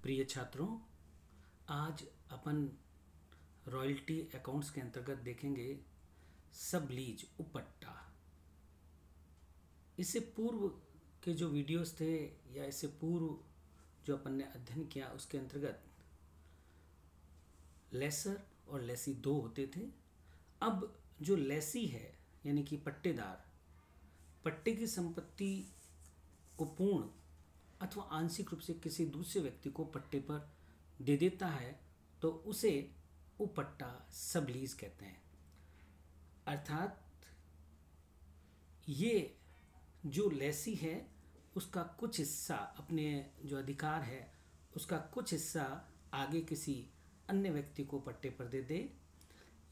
प्रिय छात्रों, आज अपन रॉयल्टी अकाउंट्स के अंतर्गत देखेंगे सब लीज उपट्टा। इससे पूर्व के जो वीडियोस थे या इससे पूर्व जो अपन ने अध्ययन किया उसके अंतर्गत लेसर और लेसी दो होते थे। अब जो लेसी है यानी कि पट्टेदार, पट्टे की संपत्ति को पूर्ण अथवा आंशिक रूप से किसी दूसरे व्यक्ति को पट्टे पर दे देता है तो उसे उपट्टा सब लीज कहते हैं। अर्थात ये जो लेसी है उसका कुछ हिस्सा, अपने जो अधिकार है उसका कुछ हिस्सा आगे किसी अन्य व्यक्ति को पट्टे पर दे दे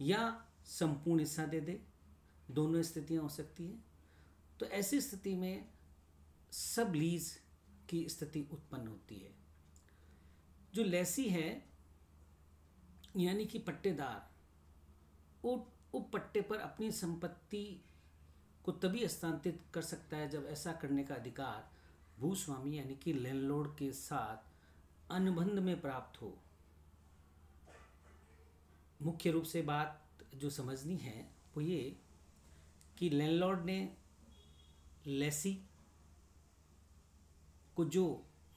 या संपूर्ण हिस्सा दे दे। दोनों स्थितियां हो सकती हैं। तो ऐसी स्थिति में सब लीज की स्थिति उत्पन्न होती है। जो लेसी है यानी कि पट्टेदार उप पट्टे पर अपनी संपत्ति को तभी हस्तांतरित कर सकता है जब ऐसा करने का अधिकार भूस्वामी यानी कि लैंडलॉर्ड के साथ अनुबंध में प्राप्त हो। मुख्य रूप से बात जो समझनी है वो ये कि लैंडलॉर्ड ने लेसी को जो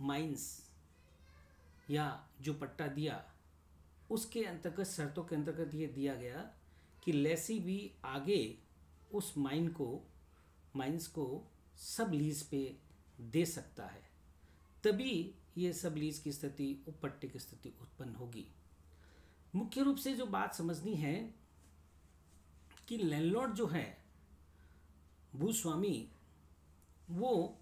माइंस या जो पट्टा दिया उसके अंतर्गत, शर्तों के अंतर्गत ये दिया गया कि लेसी भी आगे उस माइंस को सब लीज पे दे सकता है। तभी ये सब लीज की स्थिति, उपपट्टे की स्थिति उत्पन्न होगी। मुख्य रूप से जो बात समझनी है कि लैंडलॉर्ड जो है, भूस्वामी, वो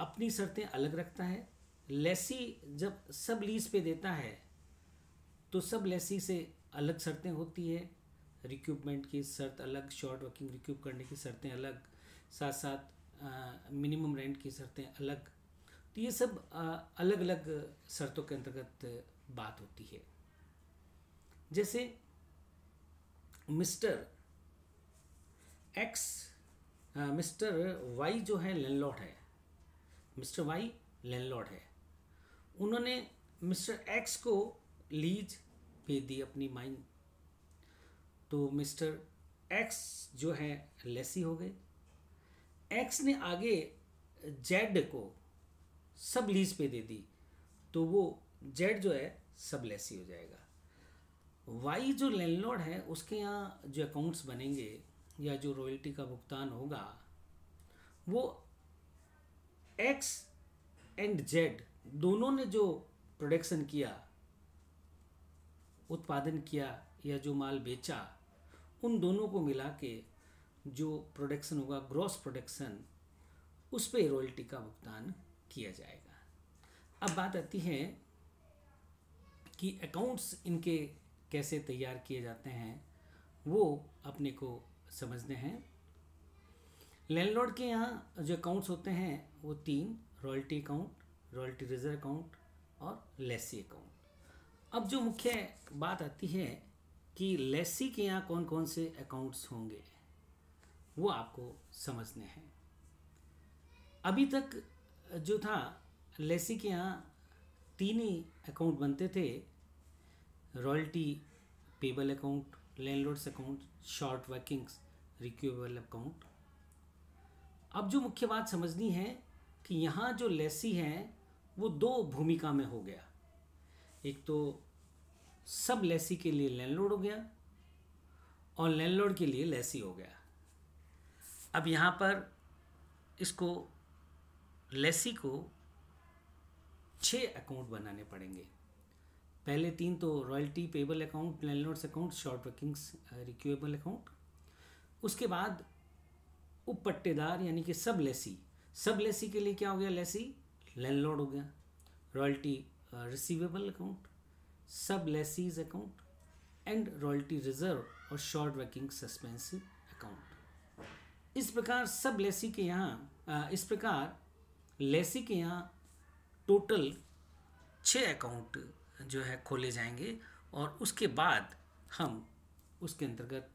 अपनी शर्तें अलग रखता है। लेसी जब सब लीज पे देता है तो सब लेसी से अलग शर्तें होती है। रिक्यूपमेंट की शर्त अलग, शॉर्ट वर्किंग रिक्यूप करने की शर्तें अलग, साथ साथ मिनिमम रेंट की शर्तें अलग। तो ये सब अलग अलग शर्तों के अंतर्गत बात होती है। जैसे मिस्टर वाई जो है लैंडलॉर्ड है, मिस्टर वाई लैंडलॉर्ड है। उन्होंने मिस्टर एक्स को लीज पे दी अपनी माइन, तो मिस्टर एक्स जो है लेसी हो गए। एक्स ने आगे जेड को सब लीज पे दे दी तो वो जेड जो है सब लेसी हो जाएगा। वाई जो लैंडलॉर्ड है उसके यहाँ जो अकाउंट्स बनेंगे या जो रॉयल्टी का भुगतान होगा वो एक्स एंड जेड दोनों ने जो प्रोडक्शन किया, उत्पादन किया या जो माल बेचा, उन दोनों को मिला के जो प्रोडक्शन होगा, ग्रॉस प्रोडक्शन, उस पे रॉयल्टी का भुगतान किया जाएगा। अब बात आती है कि अकाउंट्स इनके कैसे तैयार किए जाते हैं, वो अपने को समझने हैं। लैंडलॉर्ड के यहाँ जो अकाउंट्स होते हैं वो तीन: royalty account, royalty reserve account और लेसी अकाउंट। अब जो मुख्य बात आती है कि लेसी के यहाँ कौन कौन से अकाउंट्स होंगे वो आपको समझने हैं। अभी तक जो था लेसी के यहाँ तीन ही अकाउंट बनते थे: royalty payable account, landlords account, short workings recoupable account. अब जो मुख्य बात समझनी है कि यहाँ जो लेसी है वो दो भूमिका में हो गया। एक तो सब लेसी के लिए लैंडलॉर्ड हो गया और लैंडलॉर्ड के लिए लेसी हो गया। अब यहाँ पर इसको लेसी को 6 अकाउंट बनाने पड़ेंगे। पहले 3 तो royalty payable account, landlords account, short workings recoupable account. उसके बाद उपपट्टेदार यानी कि सब लेसी के लिए क्या हो गया? लेसी लैंडलॉर्ड हो गया। रॉयल्टी रिसीवेबल अकाउंट, सब lessee's account and royalty reserve और शॉर्ट वर्किंग सस्पेंसिव अकाउंट। इस प्रकार सब लेसी के यहाँ लेसी के यहाँ टोटल 6 अकाउंट जो है खोले जाएंगे और उसके बाद हम उसके अंतर्गत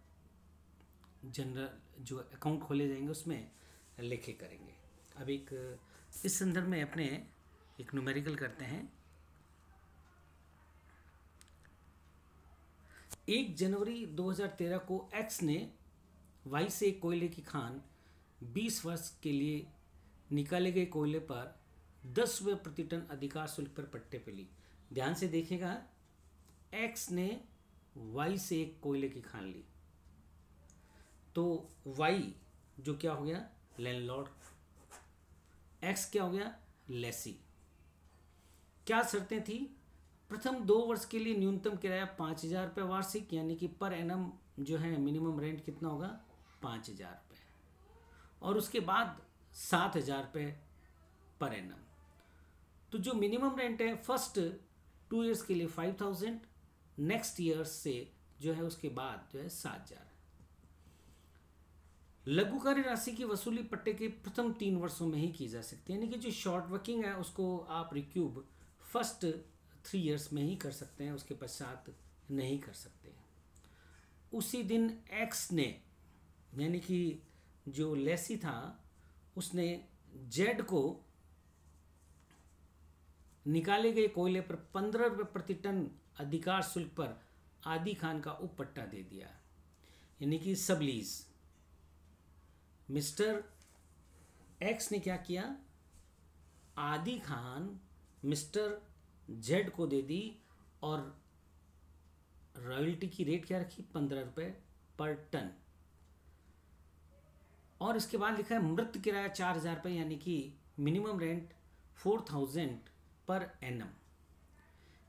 जनरल जो अकाउंट खोले जाएंगे उसमें लेखे करेंगे। अब एक इस संदर्भ में अपने एक न्यूमेरिकल करते हैं। 1 जनवरी 2013 को एक्स ने वाई से कोयले की खान 20 वर्ष के लिए निकाले गए कोयले पर 10 रुपये प्रति टन अधिकार शुल्क पर पट्टे पे ली। ध्यान से देखिएगा, एक्स ने वाई से एक कोयले की खान ली, तो वाई जो क्या हो गया, लैंडलॉर्ड, एक्स क्या हो गया, लेसी। क्या शर्तें थी? प्रथम 2 वर्ष के लिए न्यूनतम किराया 5,000 रुपये वार्षिक, यानी कि पर एनम जो है मिनिमम रेंट कितना होगा, 5,000 रुपये, और उसके बाद 7,000 रुपये पर एनम। तो जो मिनिमम रेंट है फर्स्ट 2 ईयर्स के लिए 5,000, नेक्स्ट ईयर से जो है उसके बाद जो है 7,000। लघु कार्य राशि की वसूली पट्टे के प्रथम 3 वर्षों में ही की जा सकती है, यानी कि जो शॉर्ट वर्किंग है उसको आप रिक्यूब फर्स्ट 3 ईयर्स में ही कर सकते हैं, उसके पश्चात नहीं कर सकते। उसी दिन एक्स ने, यानी कि जो लेसी था, उसने जेड को निकाले गए कोयले पर 15 रुपये प्रति टन अधिकार शुल्क पर आदि खान का उपपट्टा दे दिया, यानी कि सबलीज। मिस्टर एक्स ने क्या किया, आदि खान मिस्टर जेड को दे दी, और रॉयल्टी की रेट क्या रखी, 15 रुपये पर टन। और इसके बाद लिखा है मृत किराया 4,000 रुपये, यानी कि मिनिमम रेंट 4,000 पर एनम।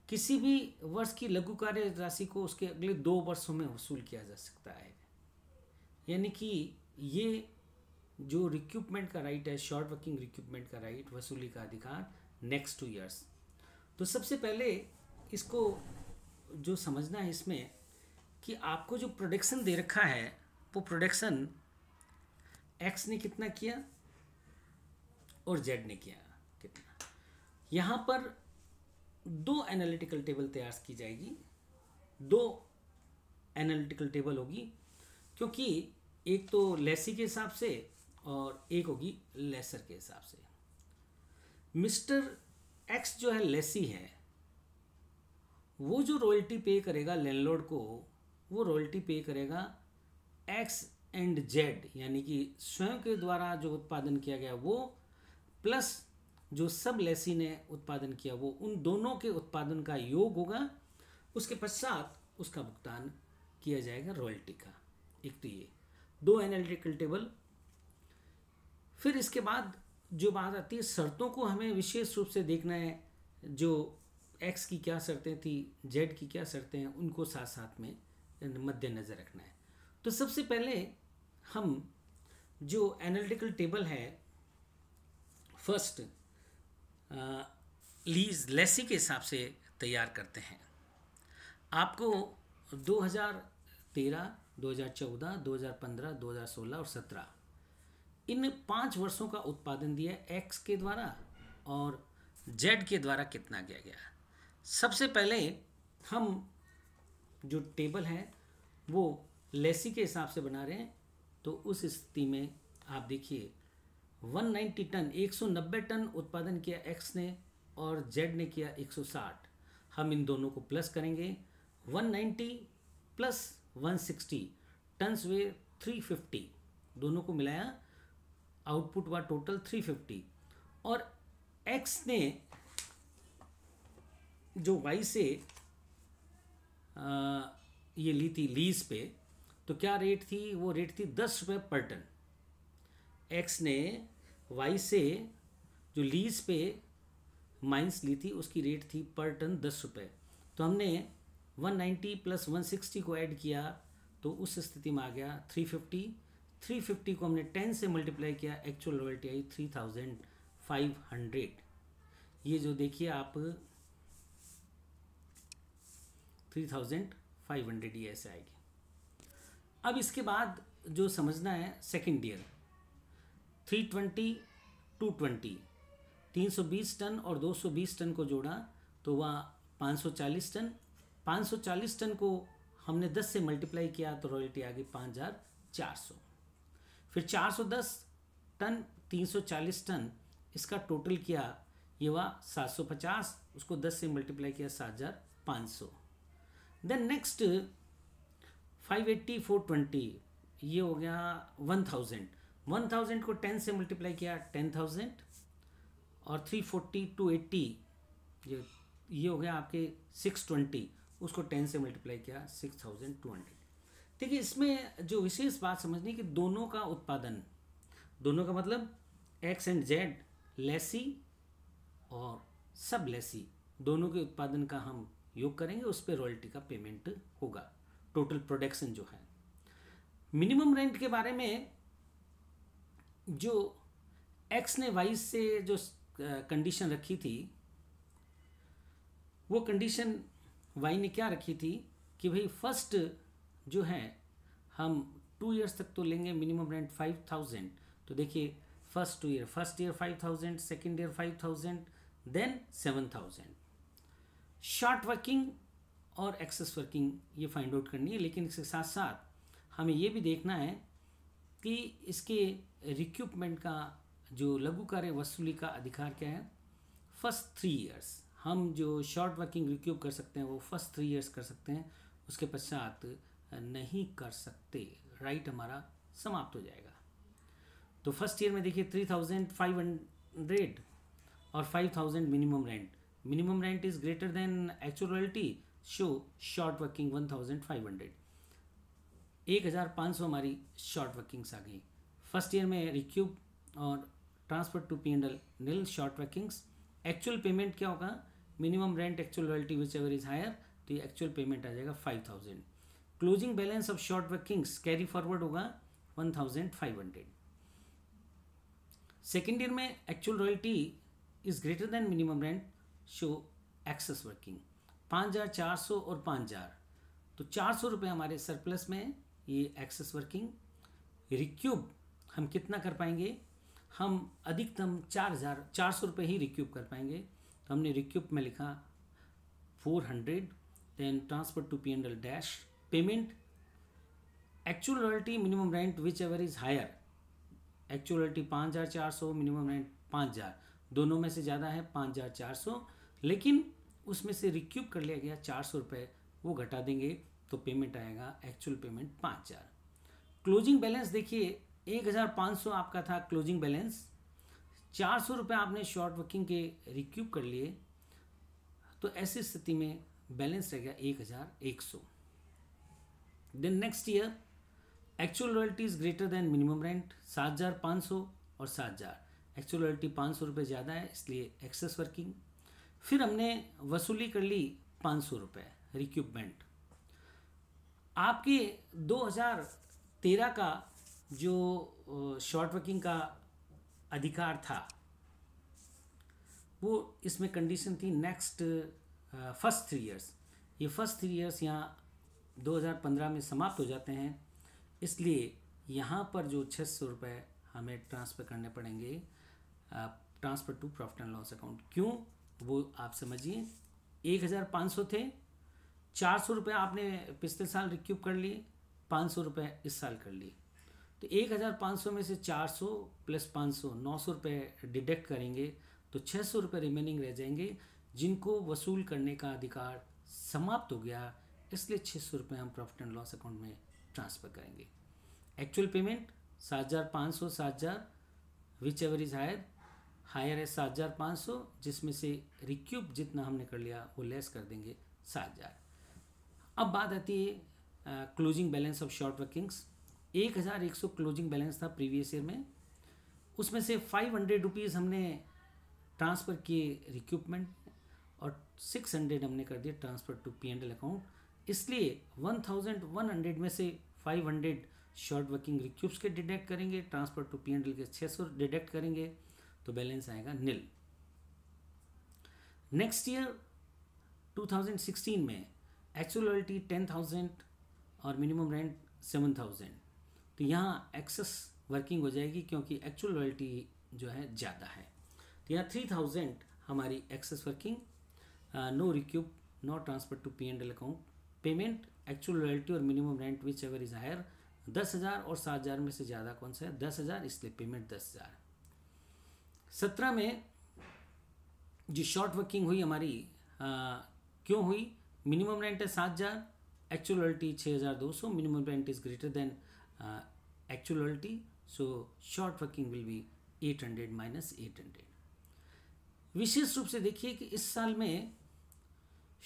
किसी भी वर्ष की लघु कार्य राशि को उसके अगले 2 वर्षों में वसूल किया जा सकता है, यानी कि ये जो रिक्यूपमेंट का राइट है, शॉर्ट वर्किंग रिक्यूपमेंट का राइट, वसूली का अधिकार नेक्स्ट 2 ईयर्स। तो सबसे पहले इसको जो समझना है इसमें कि आपको जो प्रोडक्शन दे रखा है वो प्रोडक्शन एक्स ने कितना किया और जेड ने किया कितना। यहाँ पर 2 एनालिटिकल टेबल तैयार की जाएगी, 2 एनालिटिकल टेबल होगी, क्योंकि एक तो लेसी के हिसाब से और एक होगी लेसर के हिसाब से। मिस्टर एक्स जो है लेसी है, वो जो रॉयल्टी पे करेगा लैंडलॉर्ड को, वो रॉयल्टी पे करेगा एक्स एंड जेड, यानी कि स्वयं के द्वारा जो उत्पादन किया गया वो, प्लस जो सब लेसी ने उत्पादन किया वो, उन दोनों के उत्पादन का योग होगा। उसके पश्चात उसका भुगतान किया जाएगा रॉयल्टी का। एक तो ये 2 एनालिटिकल टेबल। फिर इसके बाद जो बात आती है शर्तों को हमें विशेष रूप से देखना है, जो एक्स की क्या शर्तें थी, जेड की क्या शर्तें हैं, उनको साथ साथ में मद्देनज़र रखना है। तो सबसे पहले हम जो एनालिटिकल टेबल है फर्स्ट लीज लेसी के हिसाब से तैयार करते हैं। आपको 2013, 2014, 2015, 2016 और 17 इन 5 वर्षों का उत्पादन दिया एक्स के द्वारा और जेड के द्वारा कितना किया गया। सबसे पहले हम जो टेबल है वो लेसी के हिसाब से बना रहे हैं, तो उस स्थिति में आप देखिए 190 टन 190 टन उत्पादन किया एक्स ने और जेड ने किया 160। हम इन दोनों को प्लस करेंगे, 190 प्लस 160 टन्स वे 350, दोनों को मिलाया आउटपुट हुआ टोटल 350। और एक्स ने जो वाई से ये ली थी लीज पे, तो क्या रेट थी, वो रेट थी 10 रुपये पर टन। एक्स ने वाई से जो लीज पे माइंस ली थी उसकी रेट थी पर टन 10 रुपये। तो हमने 190 प्लस 160 को ऐड किया तो उस स्थिति में आ गया 350। 350 को हमने 10 से मल्टीप्लाई किया, एक्चुअल रॉयल्टी आई 3,500। ये जो देखिए आप 3,500 ये ऐसे आएगी। अब इसके बाद जो समझना है सेकेंड ईयर 320 220 320 टन और 220 टन को जोड़ा तो वह 540 टन। 540 टन को हमने 10 से मल्टीप्लाई किया तो रॉयल्टी आ गई 5,400। फिर 410 टन 340 टन इसका टोटल किया ये हुआ 750, उसको 10 से मल्टीप्लाई किया 7500। देन नेक्स्ट 580 420, ये हो गया 1000। 1000 को 10 से मल्टीप्लाई किया 10,000, और 340 280, ये हो गया आपके 620, उसको 10 से मल्टीप्लाई किया 6200। देखिए इसमें जो विशेष बात समझनी कि दोनों का उत्पादन, दोनों का मतलब एक्स एंड जेड, लेसी और सब लेसी, दोनों के उत्पादन का हम योग करेंगे, उस पर रॉयल्टी का पेमेंट होगा, टोटल प्रोडक्शन जो है। मिनिमम रेंट के बारे में जो एक्स ने वाई से जो कंडीशन रखी थी, वो कंडीशन वाई ने क्या रखी थी कि भाई फर्स्ट जो है हम 2 इयर्स तक तो लेंगे मिनिमम रेंट 5000। तो देखिए first year 5000, second year 5000, then 7000। Short working और एक्सेस वर्किंग ये फाइंड आउट करनी है, लेकिन इसके साथ साथ हमें ये भी देखना है कि इसके रिक्यूपमेंट का जो लघु कार्य वसूली का अधिकार क्या है। फर्स्ट 3 इयर्स हम जो शॉर्ट वर्किंग रिक्यूब कर सकते हैं वो फर्स्ट 3 इयर्स कर सकते हैं, उसके पश्चात नहीं कर सकते, राइट हमारा समाप्त हो जाएगा। तो फर्स्ट ईयर में देखिए 3500 और 5000 minimum rent, minimum rent is greater than actual royalty, show short working 1500, 1500 हमारी शॉर्ट वर्किंग्स आ गई। फर्स्ट ईयर में रिक्यूब और transfer to P&L nil short workings. Actual payment क्या होगा, minimum rent actual royalty whichever is higher, तो ये actual payment आ जाएगा 5000। Closing balance of short workings carry forward होगा 1500। सेकेंड ईयर में actual royalty is greater than minimum rent, so excess working 5400 और 5000, तो 400 रुपये हमारे सरप्लस में, ये एक्सेस वर्किंग। रिक्यूब हम कितना कर पाएंगे, हम अधिकतम 400 रुपये ही रिक्यूब कर पाएंगे, तो हमने रिक्यूब में लिखा 400। Then transfer to P&L dash payment actual royalty minimum rent whichever is higher, actual royalty 5400, minimum rent 5000, दोनों में से ज़्यादा है 5400, लेकिन उसमें से रिक्यूब कर लिया गया 400 रुपये, वो घटा देंगे तो पेमेंट आएगा एक्चुअल पेमेंट 5000। क्लोजिंग बैलेंस देखिए 1500 आपका था क्लोजिंग बैलेंस, 400 रुपये आपने शॉर्ट वर्किंग के रिक्यूब कर लिए, तो ऐसी स्थिति में बैलेंस रह गया 1100। Then next year actual royalty is greater than minimum rent 7500 और 7000, एक्चुअल रॉयल्टी 500 रुपये ज़्यादा है, इसलिए एक्सेस वर्किंग। फिर हमने वसूली कर ली 500 रुपये रिक्यूपमेंट। आपके 2013 का जो शॉर्ट वर्किंग का अधिकार था, वो इसमें कंडीशन थी नेक्स्ट फर्स्ट 3 इयर्स, ये फर्स्ट 3 इयर्स यहाँ 2015 में समाप्त हो जाते हैं, इसलिए यहाँ पर जो 600 रुपये हमें ट्रांसफ़र करने पड़ेंगे transfer to profit and loss account. क्यों, वो आप समझिए। 1500 थे, 400 रुपये आपने पिछले साल रिक्यूब कर लिए, 500 रुपये इस साल कर लिए, तो 1500 में से 400 प्लस 500 900 रुपये डिडक्ट करेंगे, तो 600 रुपये रिमेनिंग रह जाएंगे, जिनको वसूल करने का अधिकार समाप्त हो गया, इसलिए 600 रुपये हम प्रॉफिट एंड लॉस अकाउंट में ट्रांसफ़र करेंगे। Actual payment 7500 7000 whichever is higher है 7500, जिसमें से रिक्यूब जितना हमने कर लिया वो लेस कर देंगे 7000। अब बात आती है closing balance of short workings. 1100 closing balance था प्रीवियस ईयर में, उसमें से 500 रुपीज़ हमने ट्रांसफ़र किए रिक्यूपमेंट और 600 हमने कर दिए ट्रांसफ़र टू P&L अकाउंट, इसलिए 1100 में से 500 शॉर्ट वर्किंग रिक्यूब्स के डिडक्ट करेंगे, ट्रांसफ़र टू P&L के 600 डिडक्ट करेंगे, तो बैलेंस आएगा नील। नेक्स्ट ईयर 2016 में एक्चुअल रॉयल्टी 10,000 और मिनिमम रेंट 7,000, तो यहाँ एक्सेस वर्किंग हो जाएगी क्योंकि एक्चुअल रॉयल्टी जो है ज़्यादा है, तो यहाँ 3000 हमारी excess working, no recoup, no transfer to P&L account. Payment actual royalty और minimum rent whichever is higher, 10,000 और 7,000 में से ज़्यादा कौन सा है, 10,000, इसलिए पेमेंट 10,000। 17 में जो शॉर्ट वर्किंग हुई हमारी क्यों हुई? मिनिमम रेंट है 7,000, actual royalty 6,200, minimum rent is greater than actual royalty, so short working will be 800 minus 800। विशेष रूप से देखिए कि इस साल में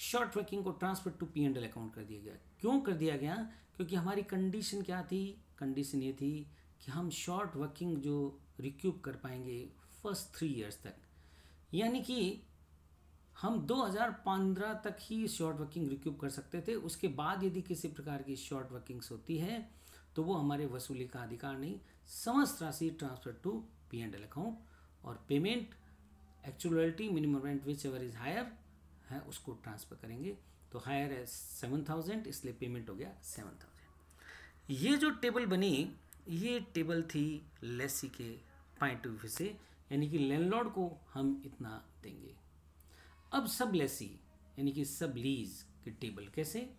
शॉर्ट वर्किंग को ट्रांसफर टू P&L अकाउंट कर दिया गया। क्यों कर दिया गया? क्योंकि हमारी कंडीशन क्या थी? कंडीशन ये थी कि हम शॉर्ट वर्किंग जो रिक्यूब कर पाएंगे फर्स्ट 3 इयर्स तक, यानी कि हम 2015 तक ही शॉर्ट वर्किंग रिक्यूब कर सकते थे। उसके बाद यदि किसी प्रकार की शॉर्ट वर्किंग्स होती है तो वो हमारे वसूली का अधिकार नहीं, समस्त राशि ट्रांसफर टू P&L अकाउंट, और payment actual royalty minimum rent whichever is higher है उसको ट्रांसफर करेंगे। तो हायर है 7,000, इसलिए पेमेंट हो गया 7,000। ये जो टेबल बनी, ये टेबल थी लेसी के पॉइंट ऑफ व्यू से, यानी कि लैंडलॉर्ड को हम इतना देंगे। अब सब लेसी यानी कि सब लीज की टेबल कैसे?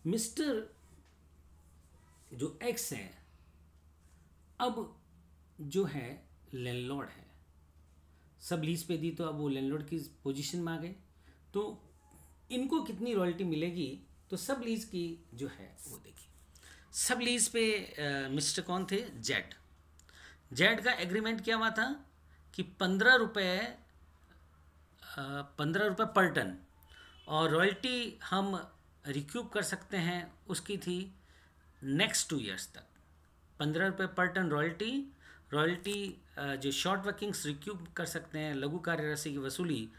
मिस्टर जो एक्स है अब जो है लैंडलॉर्ड है, सब लीज पे दी तो अब वो लैंडलॉर्ड की पोजीशन में आ गए, तो इनको कितनी रॉयल्टी मिलेगी? तो सब लीज की जो है वो देखिए, सब लीज पे मिस्टर कौन थे? जेड का एग्रीमेंट क्या हुआ था कि 15 रुपये पर टन, और रॉयल्टी हम रिक्यूब कर सकते हैं उसकी थी नेक्स्ट 2 इयर्स तक। 15 रुपये पर टन रॉयल्टी जो शॉर्ट वर्किंग्स रिक्यूब कर सकते हैं, लघु कार्य राशि की वसूली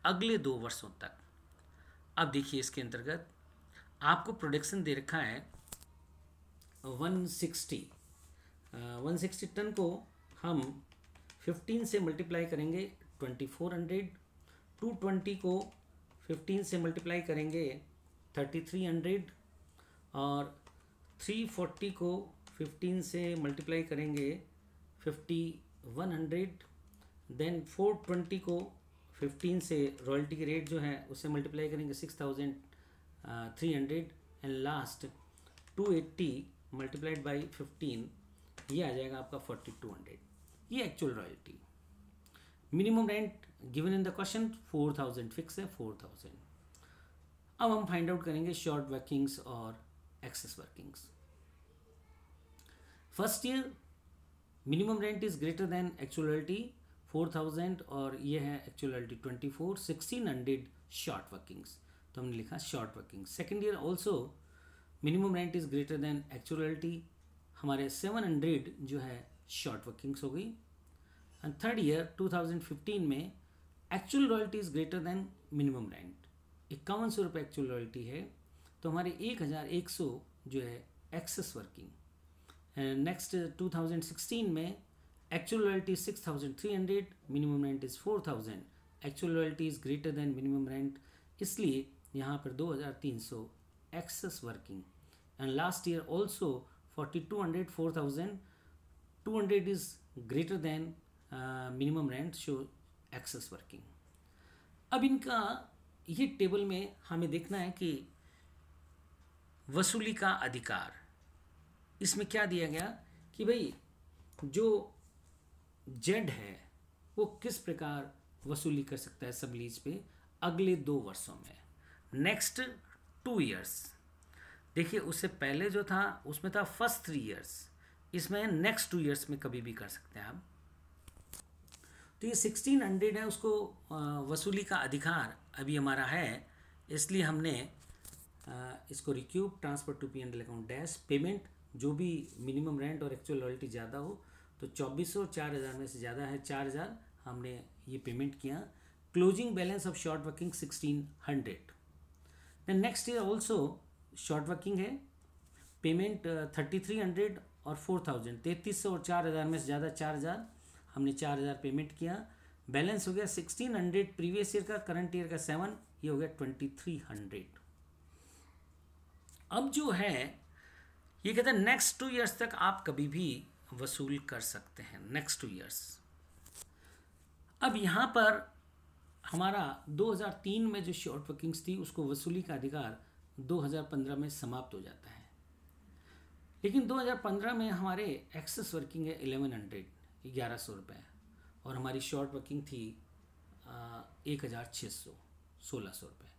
अगले 2 वर्षों तक। अब देखिए इसके अंतर्गत आपको प्रोडक्शन दे रखा है 160 टन को हम 15 से मल्टीप्लाई करेंगे 2400, 220 को 15 से मल्टीप्लाई करेंगे 3300, और 340 को 15 से मल्टीप्लाई करेंगे 5100, देन 420 को 15 से रॉयल्टी की रेट जो है उससे मल्टीप्लाई करेंगे 6,300, एंड लास्ट 280 मल्टीप्लाइड बाई 15, ये आ जाएगा आपका 4,200। ये actual royalty. Minimum rent given in the question 4,000 fix है 4,000। अब हम फाइंड आउट करेंगे शॉर्ट वर्किंग्स और excess workings. First year minimum rent is greater than actual royalty 4,000, और ये है एक्चुअल रॉयल्टी 24, 1,600 शॉर्ट वर्किंग्स, तो हमने लिखा short working. Second year also minimum rent is greater than actual royalty, हमारे 700 जो है शॉर्ट वर्किंग्स हो गई। एंड थर्ड ईयर 2015 में actual royalty is greater than minimum rent, 5100 रुपये एक्चुअल रॉयल्टी है, तो हमारे 1,100 जो है एक्सेस वर्किंग। एंड नेक्स्ट 2016 में actual royalty 6,300, minimum rent is 4,000, actual royalty is greater than minimum rent, इसलिए यहाँ पर 2,300 excess working. And last year also 4,200, 4,200 is greater than minimum rent, so excess working. अब इनका ये टेबल में हमें देखना है कि वसूली का अधिकार, इसमें क्या दिया गया कि भाई जो जेड है वो किस प्रकार वसूली कर सकता है सब लीज पे अगले 2 वर्षों में, नेक्स्ट 2 इयर्स। देखिए उससे पहले जो था उसमें था फर्स्ट 3 इयर्स, इसमें नेक्स्ट 2 इयर्स में कभी भी कर सकते हैं आप। तो ये 1,600 है, उसको वसूली का अधिकार अभी हमारा है, इसलिए हमने इसको recoup transfer to P&L account dash payment, जो भी मिनिमम रेंट और एक्चुअल रॉयल्टी ज़्यादा हो तो 2,400, 4,000 में से ज़्यादा है 4,000, हमने ये पेमेंट किया। Closing balance of short working 1,600। Then next year also short working है, पेमेंट 3,300 और 4,000, 3,300 और 4,000 में से ज़्यादा 4,000, हमने 4,000 पेमेंट किया। बैलेंस हो गया 1,600 प्रीवियस ईयर का, करंट ईयर का 7, ये हो गया 2,300। अब जो है ये कहते हैं नेक्स्ट 2 इयर्स तक आप कभी भी वसूल कर सकते हैं, नेक्स्ट 2 इयर्स। अब यहाँ पर हमारा 2003 में जो शॉर्ट वर्किंग्स थी उसको वसूली का अधिकार 2015 में समाप्त हो जाता है, लेकिन 2015 में हमारे एक्सेस वर्किंग है 1,100, 1,100 रुपये, और हमारी शॉर्ट वर्किंग थी 1600 रुपये।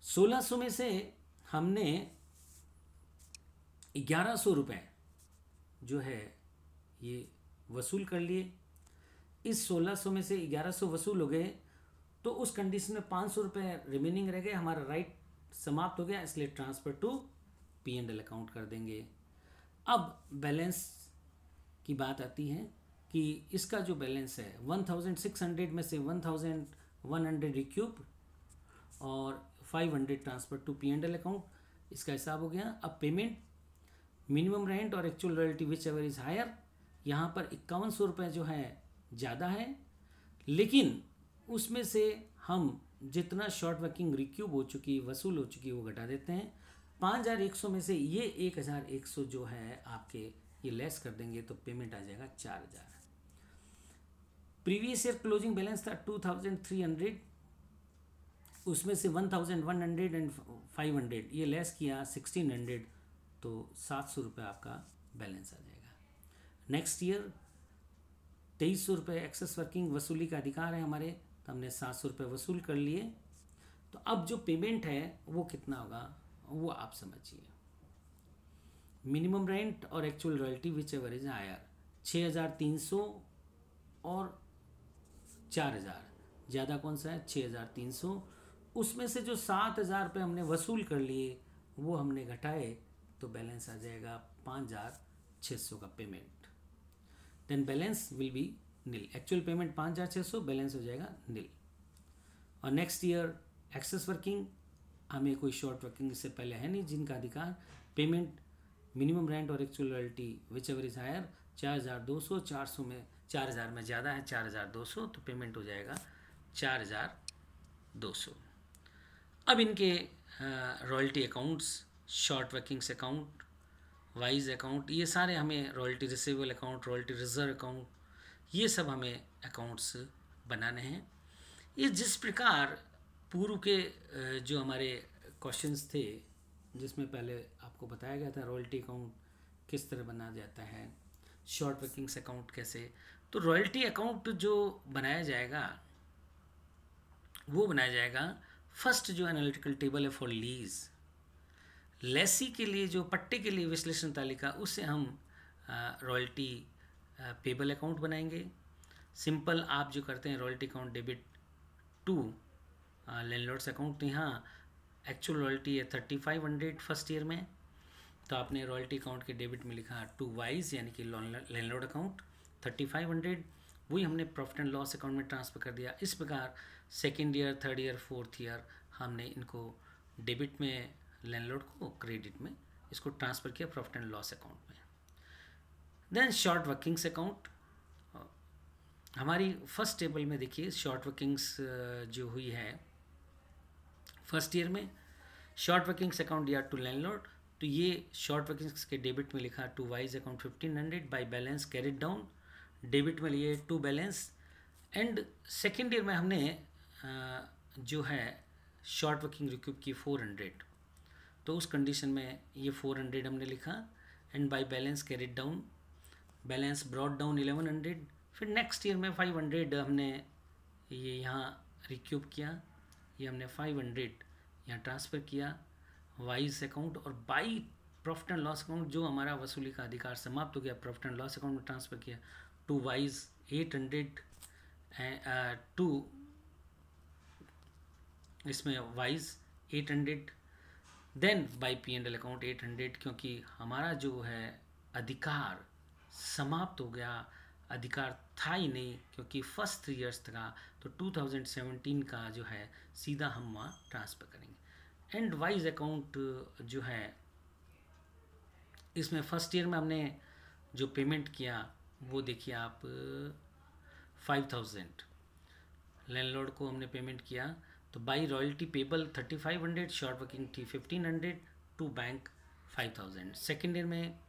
1600 में से हमने 1100 रुपये जो है ये वसूल कर लिए। इस 1600 में से 1100 वसूल हो गए, तो उस कंडीशन में 500 रुपये रिमेनिंग रह गए, हमारा राइट समाप्त हो गया, इसलिए ट्रांसफ़र टू P&L अकाउंट कर देंगे। अब बैलेंस की बात आती है कि इसका जो बैलेंस है 1600 में से 1100 रिक्यूब और 500 ट्रांसफ़र टू P&L अकाउंट, इसका हिसाब हो गया। अब पेमेंट, मिनिमम रेंट और actual royalty whichever is higher, यहाँ पर 5100 रुपये जो है ज़्यादा है, लेकिन उसमें से हम जितना शॉर्ट वर्किंग रिक्यूब हो चुकी, वसूल हो चुकी, वो घटा देते हैं। 5100 में से ये 1100 जो है आपके ये लेस कर देंगे, तो पेमेंट आ जाएगा 4000। प्रीवियस ईयर क्लोजिंग बैलेंस था 2300, उसमें से 1100 एंड 500 ये लेस किया 1600, तो 700 रुपये आपका बैलेंस आ जाएगा। नेक्स्ट ईयर 2300 रुपये एक्सेस वर्किंग वसूली का अधिकार है हमारे, तो हमने 700 रुपये वसूल कर लिए। तो अब जो पेमेंट है वो कितना होगा वो आप समझिए। मिनिमम रेंट और actual royalty whichever is higher, 6300 और 4000, ज़्यादा कौन सा है 6300। उसमें से जो 7000 रुपये हमने वसूल कर लिए वो हमने घटाए, तो बैलेंस आ जाएगा 5600 का payment. Then balance will be nil. Actual payment 5600, balance हो जाएगा नील। और नेक्स्ट ईयर एक्सेस वर्किंग, हमें कोई शॉर्ट वर्किंग इससे पहले है नहीं जिनका अधिकार। पेमेंट, मिनिमम रेंट और actual royalty whichever is higher 4200, 400 में 4000 में ज़्यादा है 4200, तो पेमेंट हो जाएगा 4200। अब इनके royalty accounts, short workings account, wise account, ये सारे हमें royalty receivable account, royalty reserve account, ये सब हमें अकाउंट्स बनाने हैं। ये जिस प्रकार पूर्व के जो हमारे क्वेश्चंस थे, जिसमें पहले आपको बताया गया था रॉयल्टी अकाउंट किस तरह बना जाता है, शॉर्ट वर्किंग्स अकाउंट कैसे, तो रॉयल्टी अकाउंट जो बनाया जाएगा वो बनाया जाएगा फर्स्ट जो एनालिटिकल टेबल है फॉर लीज, लेसी के लिए जो पट्टे के लिए विश्लेषण तालिका, उससे हम रॉयल्टी पेबल अकाउंट बनाएंगे। सिंपल आप जो करते हैं royalty account debit to landlord's account, तो यहाँ एक्चुअल रॉयल्टी है 3500 फर्स्ट ईयर में, तो आपने रॉयल्टी अकाउंट के डेबिट में लिखा टू वाइज यानी कि लैंडलॉर्ड अकाउंट 3500, वही हमने प्रॉफिट एंड लॉस अकाउंट में ट्रांसफ़र कर दिया। इस प्रकार second year, third year, fourth year हमने इनको डेबिट में लैंडलॉर्ड को, क्रेडिट में इसको ट्रांसफ़र किया प्रॉफिट एंड लॉस अकाउंट में। देन शॉर्ट वर्किंग्स अकाउंट, हमारी फर्स्ट टेबल में देखिए शॉर्ट वर्किंग्स जो हुई है फर्स्ट ईयर में, शॉर्ट वर्किंग्स अकाउंट दिया टू लैंडलॉर्ड, तो ये शॉर्ट वर्किंग्स के डेबिट में लिखा to wise account 1500 by balance carried down, debit में लिए to balance. And second year में हमने जो है शॉर्ट वर्किंग रिक्यूब की 400, तो उस कंडीशन में ये 400 हमने लिखा and bye balance carried down, balance brought down 1100। फिर नेक्स्ट ईयर में 500 हमने ये यहाँ रिक्यूब किया, ये हमने 500 यहाँ ट्रांसफ़र किया वाइज अकाउंट, और by profit and loss account जो हमारा वसूली का अधिकार समाप्त हो गया प्रॉफिट एंड लॉस अकाउंट में ट्रांसफ़र किया टू वाइज 800 टू इसमें wise 800। Then by P&L account 800, क्योंकि हमारा जो है अधिकार समाप्त हो गया, अधिकार था ही नहीं क्योंकि फर्स्ट 3 ईयर्स था, तो 2017 का जो है सीधा हम वहाँ ट्रांसफ़र करेंगे। एंड वाइज अकाउंट जो है इसमें फर्स्ट ईयर में हमने जो पेमेंट किया वो देखिए आप 5000 लैंडलॉर्ड को हमने पेमेंट किया, तो by royalty payable 3500, short working थी 1500, टू बैंक 5000। सेकेंड ईयर में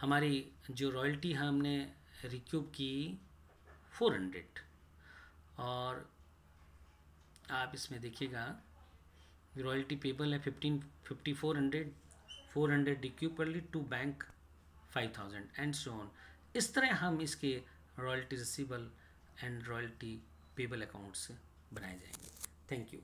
हमारी जो रॉयल्टी हमने रिक्यूब की 400, और आप इसमें देखिएगा रॉयल्टी पेबल है 5400, 400 रिक्यूब कर ली to bank 5000 and so on. इस तरह हम इसके royalty receivable and royalty payable accounts बनाए जाएंगे। Thank you.